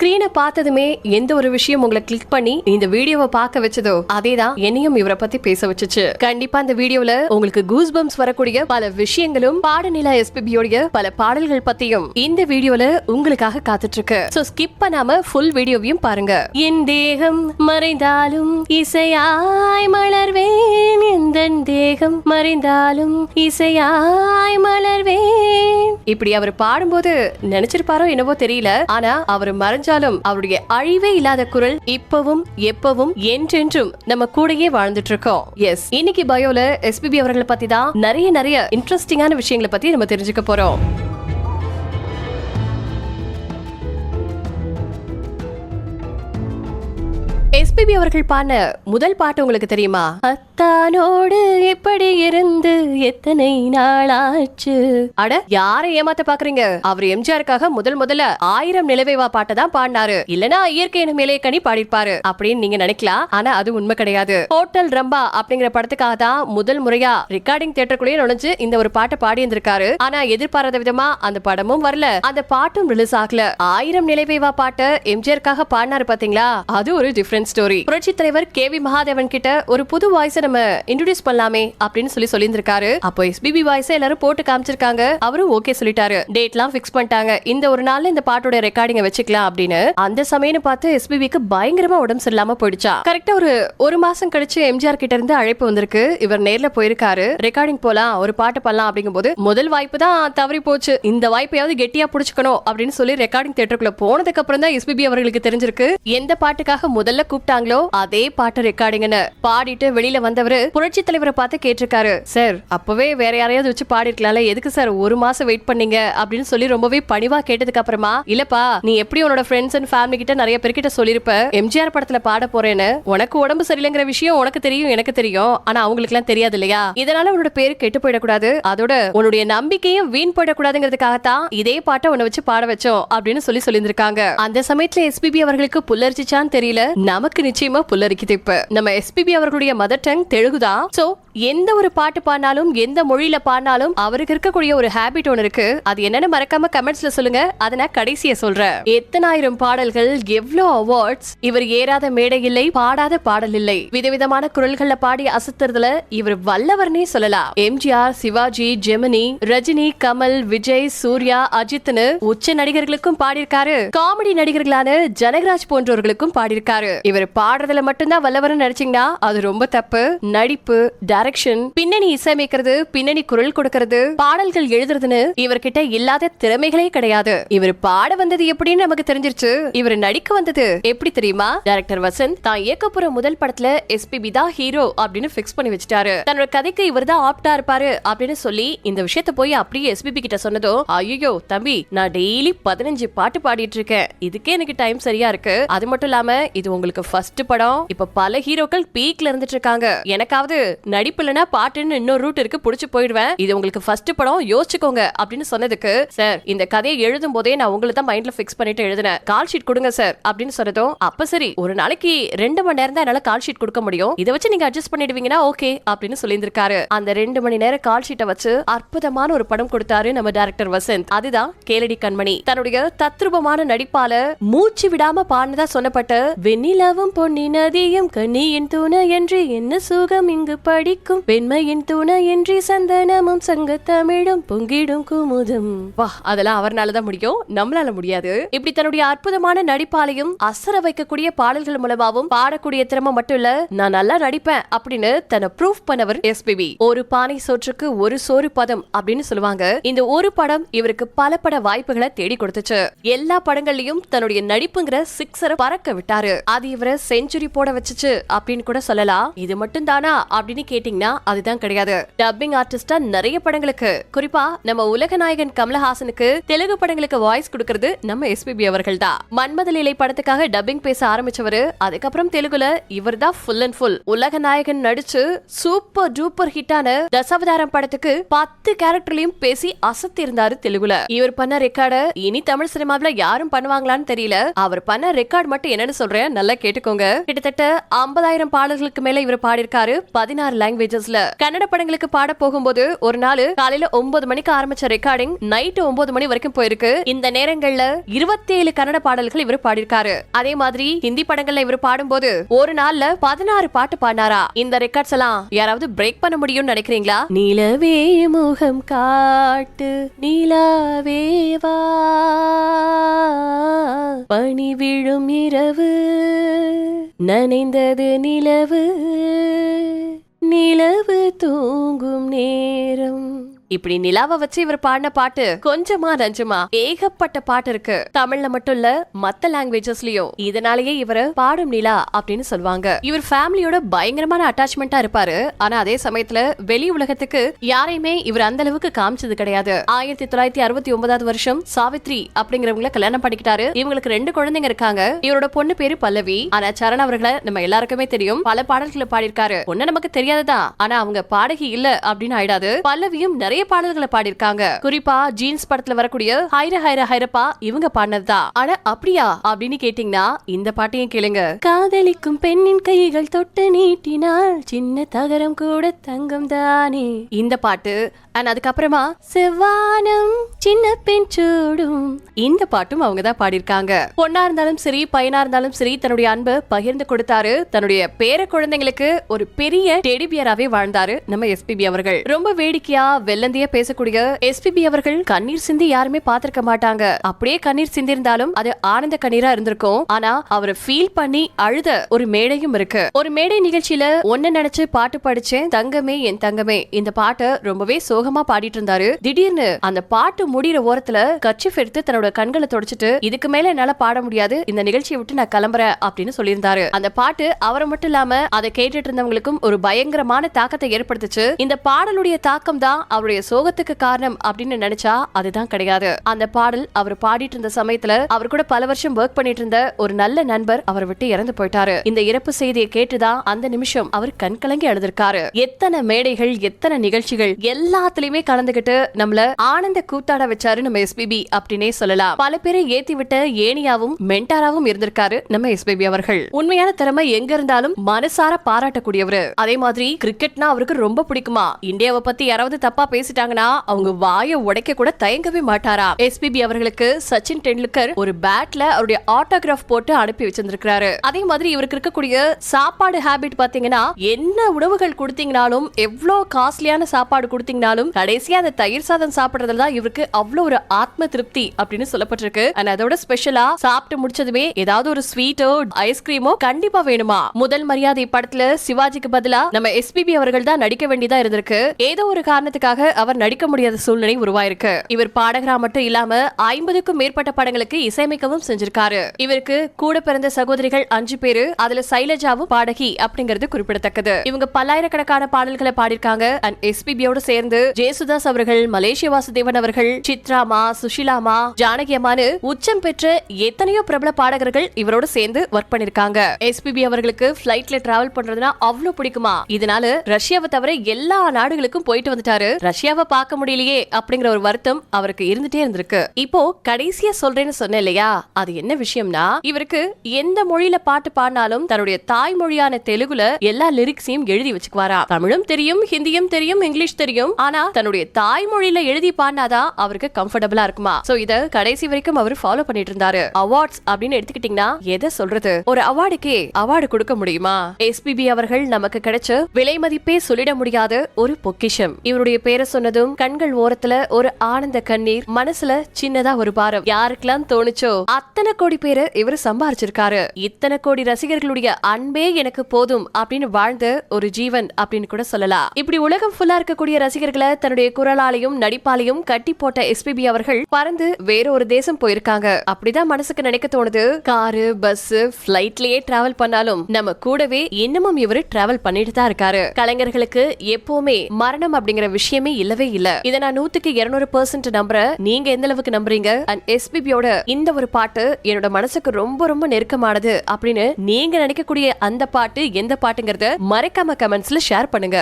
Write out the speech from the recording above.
ஸ்கிரீனை பார்த்ததுமே எந்த ஒரு விஷயம் உங்களை கிளிக் பண்ணி இந்த வீடியோவை பார்க்க வச்சதோ அதேதான் என்னையும் இவரை பத்தி பேச வச்சுச்சு. கண்டிப்பா இந்த வீடியோல உங்களுக்கு கூஸ் பம்ப்ஸ் வரக்கூடிய பல விஷயங்களும் பாடநிலா எஸ்பிபியோடைய பல பாடல்கள் பத்தியும் இந்த வீடியோல உங்களுக்காக காத்துட்டு இருக்கு. சோ ஸ்கிப் பண்ணாம ஃபுல் வீடியோவையும் பாருங்க. என் தேகம் மறைந்தாலும் இசையாய் மலர்வேன், எந்த தேகம் மறைந்தாலும் இசையாய் மலர்வேன். இப்படி அவர் பாடும்போது நினைச்சிருப்பாரோ என்னவோ தெரியல. ஆனா அவர் மறைஞ்சாலும் அவருடைய அழிவே இல்லாத குரல் இப்பவும் எப்பவும் என்றென்றும் நம்ம கூடயே வாழ்ந்துட்டு இருக்கோம். எஸ், இன்னைக்கு பயோல எஸ்பிபி அவர்களை பத்தி தான் நிறைய இன்ட்ரெஸ்டிங்கான விஷயங்களை பத்தி நம்ம தெரிஞ்சுக்க போறோம். எஸ்பிபி அவர்கள் பாடின முதல் பாட்டு உங்களுக்கு தெரியுமா? அத்தானோடு எப்படி இருந்து எத்தனை நாளாச்சு. அட, யாரை ஏமாத்த பாக்குறீங்க? அவர் எம்ஜிஆருக்காக முதல்ல 1000 நிலவேவா பாட்டை தான் பாடினாரு. இல்லனா இயற்கை மேலே கனி பாடிருப்பாரு அப்படின்னு நீங்க நினைக்கலாம். ஆனா அது உண்மை கிடையாது. ஹோட்டல் ரம்பா அப்படிங்கிற படத்துக்காக தான் முதல் முறையா ரெக்கார்டிங் தியேட்டருக்குள்ளேயே நுழைஞ்சு இந்த ஒரு பாட்டை பாடி இருந்திருக்காரு. ஆனா எதிர்பாராத விதமா அந்த படமும் வரல, அந்த பாட்டும் ரிலீஸ் ஆகல. 1000 நிலவேவா பாட்டை எம்ஜிஆருக்காக பாடினாரு பாத்தீங்களா? அது ஒரு டிஃபரண்ட் ஸ்டோரி. புரட்சி தலைவர் கேவி மகாதேவன் கிட்ட ஒரு புது வாய்ஸ் நம்ம இன்ட்ரோடியூஸ் பண்ணலாமே அப்படின்னு சொல்லியிருந்திருக்காரு. அப்போ எஸ்பிபி வாய்ஸ் எல்லாரும் போட்டு காமிச்சிருக்காங்க. அவரும் ஓகே சொல்லிட்டாரு. டேட்லாம் ஃபிக்ஸ் பண்ணிட்டாங்க. இந்த ஒரு நாள்ல இந்த பாட்டோட ரெக்கார்டிங்க வச்சுக்கலாம் அப்படின்னு. அந்த சமயம் பார்த்து எஸ்பிபிக்கு பயங்கரமா உடம்பு சரியில்லாம போயிடுச்சா. கரெக்டா ஒரு மாசம் கழிச்சு எம்ஜிஆர் கிட்ட இருந்து அழைப்பு வந்திருக்கு. இவர் நேர்ல போயிருக்காரு. ரெக்கார்டிங் போலாம், ஒரு பாட்டு பண்ணலாம் அப்படிங்கும் போது முதல் வாய்ப்பு தான் தவறி போச்சு. இந்த வாய்ப்பையாவது கெட்டியா புடிச்சுக்கணும் அப்படின்னு சொல்லி ரெக்கார்டிங் தியேட்டருக்குள்ள போனதுக்கு அப்புறம் தான் எஸ்பிபி அவர்களுக்கு தெரிஞ்சிருக்கு எந்த பாட்டுக்காக முதல்ல கூப்பிட்டாங்களோ அதே பாட்டு ரெக்கார்டிங்னு. பாடிட்டு வெளியில வந்தவரு புரட்சி தலைவரை பார்த்து கேட்டிருக்காரு, சார் அப்பவே வேற யாரையாவது வச்சு பாடிருக்கலாம்ல, எதுக்கு சார் ஒரு மாசம் வெயிட் பண்ணீங்க அப்படின்னு சொல்லி ரொம்பவே பணிவா கேட்டதுக்கு அப்புறமா, இல்லப்பா நீ எப்படி உன்னோட ஃப்ரெண்ட்ஸ் அண்ட் ஃபேமிலி கிட்ட நிறைய பேர்கிட்ட சொல்லிருப்ப எம்ஜிஆர் படத்துல பாட போறேன்னு. உனக்கு உடம்பு சரியில்லைங்கிற விஷயம் உனக்கு தெரியும், எனக்கு தெரியும். ஆனா அவங்களுக்கு எல்லாம் தெரியாது இல்லையா? இதனால உன்னோட பேரு கெட்டு போயிடக்கூடாது, அதோட உன்னுடைய நம்பிக்கையும் வீண் போயிடக்கூடாதுங்கிறதுக்காகத்தான் இதே பாட்டை உன்னை வச்சு பாட வச்சோம் அப்படின்னு சொல்லியிருக்காங்க. அந்த சமயத்துல எஸ்பிபி அவர்களுக்கு புல்லரிச்சிச்சான்னு தெரியல, நமக்கு நிச்சயமா புல்லரிக்குது. இப்ப நம்ம எஸ்பிபி அவர்களுடைய மதர் டங் தெலுங்குதான். சோ எந்த ஒரு பாட்டு பாடினாலும் எந்த மொழியில பாடினாலும் அவருக்கு இருக்கக்கூடிய ஒரு ஹேபிட் ஒன்று இருக்கு. அது என்னன்னு மறக்காம கமெண்ட்ஸ்ல சொல்லுங்க, அதை நான் கடைசியா சொல்றேன். எத்தனாயிரம் பாடல்கள், எவ்வளவு அவார்ட்ஸ். இவர் ஏறாத மேடை இல்லை, பாடாத பாடல் இல்லை. விதவிதமான குரல்கள்ல பாடி அசத்துறதுல இவர் வல்லவர்னே சொல்லலாம். எம்ஜிஆர், சிவாஜி, ஜெமினி, ரஜினி, கமல், விஜய், சூர்யா, அஜித்னு உச்ச நடிகர்களுக்கும் பாடியிருக்காரு. காமெடி நடிகர்களான ஜனகராஜ் போன்றவர்களுக்கும் பாடியிருக்காரு. இவர் பாடுறதுல மட்டும்தான் வல்லவர்னு நினைச்சீங்கன்னா அது ரொம்ப தப்பு. நடிப்பு, டைரக்ஷன், பின்னணி இசையமைக்கிறது, பின்னணி குரல் கொடுக்கிறது, பாடல்கள் எழுதுறதுன்னு இவர்கிட்ட இல்லாத திறமைகளே கிடையாது. இவர் பாட வந்தது எப்படின்னு நமக்கு தெரிஞ்சிருச்சு. இவர் நடிக்க வந்தது எப்படி தெரியுமா? டைரக்டர் வசந்த் தான் இயக்க போற முதல் படத்துல எஸ்பிபி தான் ஹீரோ அப்படின்னு பிக்ஸ் பண்ணி வச்சிட்டாரு. தன்னோட கதைக்கு இவர் தான் ஆப்டா இருப்பாரு அப்படின்னு சொல்லி இந்த விஷயத்தை போய் அப்படியே எஸ்பிபி கிட்ட சொன்னதோ, ஐயோ தம்பி, நான் டெய்லி 15 பாட்டு பாடிட்டு இருக்கேன், இதுக்கே எனக்கு டைம் சரியா இருக்கு. அது மட்டும் இல்லாம இது உங்களுக்கு ஃபர்ஸ்ட் படம். இப்ப பல ஹீரோக்கள் பீக்ல இருந்துட்டு இருக்காங்க. எனக்காவது நடிப்புலனா பாட்டுன்னு இன்னொரு ரூட் இருக்கு, புடிச்சு போயிடுவேன். இது உங்களுக்கு ஃபர்ஸ்ட் படம், யோசிச்சுக்கோங்க அப்படின்னு சொன்னதுக்கு, சார் இந்த கதையை எழுதும் போதே நான் உங்களை தான் மைண்ட்ல பிக்ஸ் பண்ணிட்டு எழுதினேன், கால் ஷீட் கொடுங்க சார் அப்படின்னு சொன்னதும், அப்ப சரி ஒரு நாளைக்கு 2 மணி நேரம் தான் என்னால கால் ஷீட் கொடுக்க முடியும், இதை வச்சு நீங்க அட்ஜஸ்ட் பண்ணிடுவீங்கன்னா ஓகே அப்படின்னு சொல்லியிருக்காரு. அந்த 2 மணி நேரம் கால் ஷீட்டை வச்சு அற்புதமான ஒரு படம் கொடுத்தாரு நம்ம டைரக்டர் வசந்த். அதுதான் கேளடி கண்மணி. தன்னுடைய தத்ரூபமான நடிப்பால மூச்சு விடாம பாடினதா சொல்லப்பட்ட வெண்ணிலவும் பொன்னி நதியும் கண்ணியின் துணை என்று என்ன சுகம் இங்கு படிக்கும் பெண்மையின் துணை என்று சந்தனமும் சங்க தமிழும் பொங்கிடும் குமுதம். வா, அதெல்லாம் அவர்னாலதான் முடியும், நம்மளால முடியாது. இப்படி தன்னுடைய அற்புதமான நடிப்பாலையும் அசர வைக்கக்கூடிய பாடல்கள் மூலமாவும் பாடக்கூடிய திறமை மட்டும் இல்ல, நான் நல்லா நடிப்பேன் அப்படின்னு தன்னை ப்ரூஃப் பண்ணவர் எஸ்பிபி. ஒரு பானை சோற்றுக்கு ஒரு சோறு பதம் அப்படின்னு சொல்லுவாங்க. இந்த ஒரு படம் இவருக்கு பல பட வாய்ப்புகளை தேடி கொடுத்துச்சு. எல்லா படங்கள்லயும் தன்னுடைய நடிப்புங்கிற சிக்ஸரை பறக்க விட்டாரு. அது இவரை செஞ்சுரி போட வச்சுச்சு அப்படின்னு கூட சொல்லலாம். இது மட்டும் தானா அப்படின்னு கேட்டீங்கன்னா அதுதான் கிடையாது. டப்பிங் ஆர்டிஸ்டா நிறைய படங்களுக்கு, குறிப்பா நம்ம உலக நாயகன் கமலஹாசனுக்கு தெலுங்கு படங்களுக்கு வாய்ஸ் கொடுக்கிறது நம்ம எஸ்பிபி அவர்கள் தான். மன்மதலீலை படத்துக்காக டப்பிங் பேச ஆரம்பிச்சவரு. அதுக்கப்புறம் தெலுங்குல இவர் தான் ஃபுல் அண்ட் ஃபுல் உலக நாயகன் நடிச்சு சூப்பர் டூப்பர் ஹிட்டான தசாவதாரம் படத்துக்கு 10 கேரக்டர்லயும் பேசி அசத்தி இருந்தாரு தெலுங்குல. இவர் பண்ண ரெக்கார்ட இனி தமிழ் சினிமாவில யாரும் பண்ணுவாங்களான்னு தெரியல. அவர் பண்ண ரெக்கார்ட் மட்டும் என்னன்னு சொல்றேன், நல்லா கேட்டுக்கோங்க. கிட்டத்தட்ட 50,000 பாடல்களுக்கு மேல இவர் பாடியிருக்காரு. 16 லாங்குவேஜ் லாங்குவேஜஸ்ல கன்னட படங்களுக்கு பாட போகும்போது ஒரு நாள் காலையில 9 மணிக்கு ஆரம்பிச்ச ரெக்கார்டிங் நைட் 9 மணி வரைக்கும் போயிருக்கு. இந்த நேரங்கள்ல 27 கன்னட பாடல்கள் இவர் பாடிருக்காரு. அதே மாதிரி ஹிந்தி படங்கள்ல இவர் பாடும்போது ஒரு நாள்ல 16 பாட்டு பாடினாரா. இந்த ரெக்கார்ட்ஸ் எல்லாம் யாராவது பிரேக் பண்ண முடியும்னு நினைக்கிறீங்களா? நிலவே முகம் காட்டு நிலாவே வா, பனி விழும் இரவு நனைந்தது நிலவு, நிலவு தூங்கும் நேரம். இப்படி நிலாவை வச்சு இவர் பாடின பாட்டு கொஞ்சமா நஞ்சமா ஏகப்பட்ட பாட்டு இருக்கு. தமிழ்ல மட்டும் இல்ல மத்த லாங்குவேஜஸ்லயும். இதனாலேயே இவர் பாடும் நிலா அப்படின்னு சொல்லுவாங்க. இவர் ஃபேமிலியோட பயங்கரமான அட்டாச்மெண்டா இருப்பாரு. ஆனா அதே சமயத்துல வெளி உலகத்துக்கு யாரையுமே இவர் அந்த அளவுக்கு காமிச்சது கிடையாது. 1969 வருஷம் சாவித்ரி அப்படிங்கிறவங்கள கல்யாணம் பண்ணிக்கிட்டாரு. இவங்களுக்கு 2 குழந்தைங்க இருக்காங்க. இவரோட பொண்ணு பேரு பல்லவி. ஆனா சரண் அவர்களை நம்ம எல்லாருக்குமே தெரியும், பல பாடல்களை பாடியிருக்காரு. பொண்ணு நமக்கு தெரியாதுதான், ஆனா அவங்க பாடகி இல்ல அப்படின்னு ஆயிடாது. பல்லவியும் நிறைய பாடல்களை பாடிருக்காங்க. குறிப்பா ஜீன்ஸ் படத்துல வரக்கூடிய ஹைர ஹைர ஹைரப்பா இவங்க பாடினதுதான். ஆனா அப்படியா அப்படின்னு கேட்டீங்கன்னா இந்த பாட்டையும் கேளுங்க. காதலிக்கும் பெண்ணின் கைகள் தொட்டு நீட்டினால் சின்ன தகரம் கூட தங்கம் தானே, இந்த பாட்டு. அதுக்கப்புறமா செவ்வானம் சின்ன பெண் சூடும், இந்த பாட்டும் அவங்க தான் பாடிருக்காங்க. பொண்ணா இருந்தாலும் சரி பையனா இருந்தாலும் சரி தன்னுடைய அன்பை பகிர்ந்து கொடுத்தாரு. தன்னுடைய பேர குழந்தைங்களுக்கு ஒரு பெரிய டெடிபியராவே வாழ்ந்தாரு நம்ம எஸ்பிபி அவர்கள். ரொம்ப வேடிக்கையா வெள்ளந்தியா பேசக்கூடிய எஸ்பிபி அவர்கள் கண்ணீர் சிந்தி யாருமே பாத்திருக்க மாட்டாங்க. அப்படியே கண்ணீர் சிந்தி இருந்தாலும் அது ஆனந்த கண்ணீரா இருந்திருக்கும். ஆனா அவரை ஃபீல் பண்ணி அழுத ஒரு மேடையும் இருக்கு. ஒரு மேடை நிகழ்ச்சியில ஒன்னு நினைச்சு பாட்டு படிச்சேன் தங்கமே என் தங்கமே, இந்த பாட்டை ரொம்பவே சோகமா பாடிட்டு இருந்தாரு. திடீர்னு அந்த பாட்டு முடிகிற ஓரத்துல கர்ச்சீஃப் எடுத்து தன்னோட கண்களை தொடச்சிட்டு இதுக்கு மேல என்னால பாட முடியாது, இந்த நிகழ்ச்சியை விட்டு நான் கிளம்புறேன் அப்படின்னு சொல்லியிருந்தாரு. அந்த பாட்டு அவரை மட்டும் இல்லாம அதை கேட்டுட்டு இருந்தவங்களுக்கும் ஒரு பயங்கரமான தாக்கத்தை ஏற்படுத்துச்சு. இந்த பாடலுடைய தாக்கம் தான் அவருடைய சோகத்துக்கு காரணம் அப்படின்னு நினைச்சா அதுதான் கிடையாது. அந்த பாடல் அவர் பாடிட்டு இருந்த சமயத்துல அவர் கூட பல வருஷம் ஒர்க் பண்ணிட்டு இருந்த ஒரு நல்ல நண்பர் அவரை விட்டு இறந்து போயிட்டாரு. இந்த இறப்பு செய்தியை கேட்டுதான் அந்த நிமிஷம் அவர் கண் கலங்கி அழுதிருக்காரு. எத்தனை மேடைகள் எத்தனை நிகழ்ச்சிகள் எல்லாத்துலயுமே கலந்துகிட்டு நம்மள ஆனந்த கூத்தாட வச்சாரு நம்ம எஸ்பிபி அப்படின்னே சொல்லலாம். பல பேரை ஏத்தி விட்ட ஏனியாவும் மென்டாராவும் இருந்திருக்காரு நம்ம எஸ்பிபி அவர்கள். உண்மையான திறமை எங்க இருந்தாலும் மனசார பாராட்டக்கூடியவரு. அதே மாதிரி கிரிக்கெட்னா அவருக்கு ரொம்ப பிடிக்குமா. இந்தியாவை பத்தி யாராவது தப்பா பேசிட்டாங்கன்னா அவங்க வாயை உடைக்க கூட தயங்கவே மாட்டாரா. எஸ்பிபி அவர்களுக்கு சச்சின் டெண்டுல்கர் ஒரு பேட்ல அவருடைய ஆட்டோகிராஃப் போட்டு அனுப்பி வச்சிருந்திருக்காரு. அதே மாதிரி இவருக்கு இருக்கக்கூடிய சாப்பாடு ஹேபிட் பாத்தீங்கன்னா என்ன உணவுகள் கொடுத்தீங்கனாலும் எவ்வளவு காஸ்ட்லியான சாப்பாடு கொடுத்தீங்கனாலும் கடைசியா அந்த தயிர் சாதம் சாப்பிடுறதுல தான் இவருக்கு அவ்வளவு ஒரு ஆத்ம திருப்தி அப்படின்னு சொல்லப்பட்டிருக்கு. அதோட ஸ்பெஷலா சாப்பிட்டு முடிச்சதுமே ஏதாவது ஒரு ஸ்வீட்டோ ஐஸ்கிரீமோ கண்டிப்பா வேணுமா. முதல் மரியாதை படத்துல சிவாஜிக்கு பதிலா நம்ம எஸ்பிபி அவர்கள் தான் நடிக்க வேண்டியதா இருந்திருக்கு. ஏதோ ஒரு காரணத்துக்காக அவர் நடிக்க முடியாத சூழ்நிலை உருவாயிருக்கு. இவர் பாடகரா மட்டும் இல்லாம 50க்கும் மேற்பட்ட படங்களுக்கு இசையமைக்கவும் செஞ்சிருக்காரு. இவருக்கு கூட பிறந்த சகோதரிகள் 5 பேரு. அதுல சைலஜாவும் பாடகி அப்படிங்கிறது குறிப்பிடத்தக்கது. இவங்க பல்லாயிரக்கணக்கான பாடல்களை பாடிருக்காங்க. எஸ்பிபியோட சேர்ந்து ஜேசுதாஸ் அவர்கள், மலேசிய வாசுதேவன் அவர்கள், சித்ராமா, சுஷிலாமா, ஜானகி அம்மானு உச்சம் பெற்ற எத்தனையோ பிரபல பாடகர்கள் இவரோட சேர்ந்து ஒர்க் பண்ணிருக்காங்க. எஸ்பிபி அவர்களுக்கு பிளைட்ல டிராவல் பண்றதுனா அவ்வளவு பிடிக்குமா. இதனால ரஷ்யாவை தவிர எல்லா நாடுகளுக்கும் போயிட்டு வந்துட்டாரு. ரஷ்யாவை பார்க்க முடியலையே அப்படிங்கிற ஒரு வருத்தம் அவருக்கு இருந்துட்டே இருந்திருக்கு. இப்போ கடைசியா சொல்றேன்னு சொன்னேன் இல்லையா, அது என்ன விஷயம்னா இவருக்கு எந்த மொழியில பாட்டு பாடினாலும் தன்னுடைய தாய்மொழியான தெலுங்குல எல்லா லிரிக்ஸையும் எழுதி வச்சுக்குவாரா. தமிழும் தெரியும், ஹிந்தியும் தெரியும், இங்கிலீஷ் தெரியும். ஆனா தன்னுடைய தாய்மொழியில எழுதி பாடினாதான் அவருக்கு கம்ஃபர்டபுளா இருக்குமா. சோ இத கடைசி வரைக்கும் அவர் ஃபாலோ பண்ணிட்டு இருந்தாரு. அவார்ட்ஸ் அப்படின்னு எடுத்துக்கிட்டீங்கன்னா எதை சொல்றது, ஒரு அவார்டுக்கே அவார்டு கொடுக்க முடியுமா. எஸ்பிபி அவர்கள் நமக்கு கிடைச்ச விலை மதிப்பே சொல்லிட முடியாத ஒரு பொக்கிஷம். இவருடைய பேரை சொன்னதும் கண்கள் ஓரத்துல ஒரு ஆனந்த கண்ணீர், மனசுல சின்னதா ஒரு பாரம். யாருக்கெல்லாம் தோணுச்சோ அத்தனை கோடி பேரு இவரு சம்பாரிச்சிருக்காரு. இத்தனை கோடி ரசிகர்களுடைய அன்பே எனக்கு போதும் அப்படின்னு வாழ்ந்த ஒரு ஜீவன் அப்படின்னு கூட சொல்லலாம். இப்படி உலகம் ஃபுல்லா இருக்கக்கூடிய ரசிகர்களை தன்னுடைய குரலாலையும் நடிப்பாலையும் கட்டி போட்ட எஸ்பிபி அவர்கள் பறந்து வேற ஒரு தேசம் போயிருக்காங்க. அப்படிதான் மனசுக்கு நினைக்க தோணுது. காரு, பஸ், பிளைட்லயே டிராவல் பண்ணாலும் நம்ம கூடவே இன்னமும் இவரு டிராவல் பண்ணிட்டு தான் இருக்காரு. கலைஞர்களுக்கு எப்பவுமே மரணம் அப்படிங்கிற விஷயமே இல்லவே இல்ல. இதை நான் 100க்கு 200% நம்புறேன். நீங்க எந்த அளவுக்கு நம்புறீங்க? எஸ்பிபியோட இந்த ஒரு பாட்டு என்னோட மனசுக்கு ரொம்ப ரொம்ப நெருக்கமானது அப்படின்னு நீங்க நினைக்கக்கூடிய அந்த பாட்டு எந்த பாட்டுங்கிறத மறக்காம கமெண்ட்ஸ்ல ஷேர் பண்ணுங்க.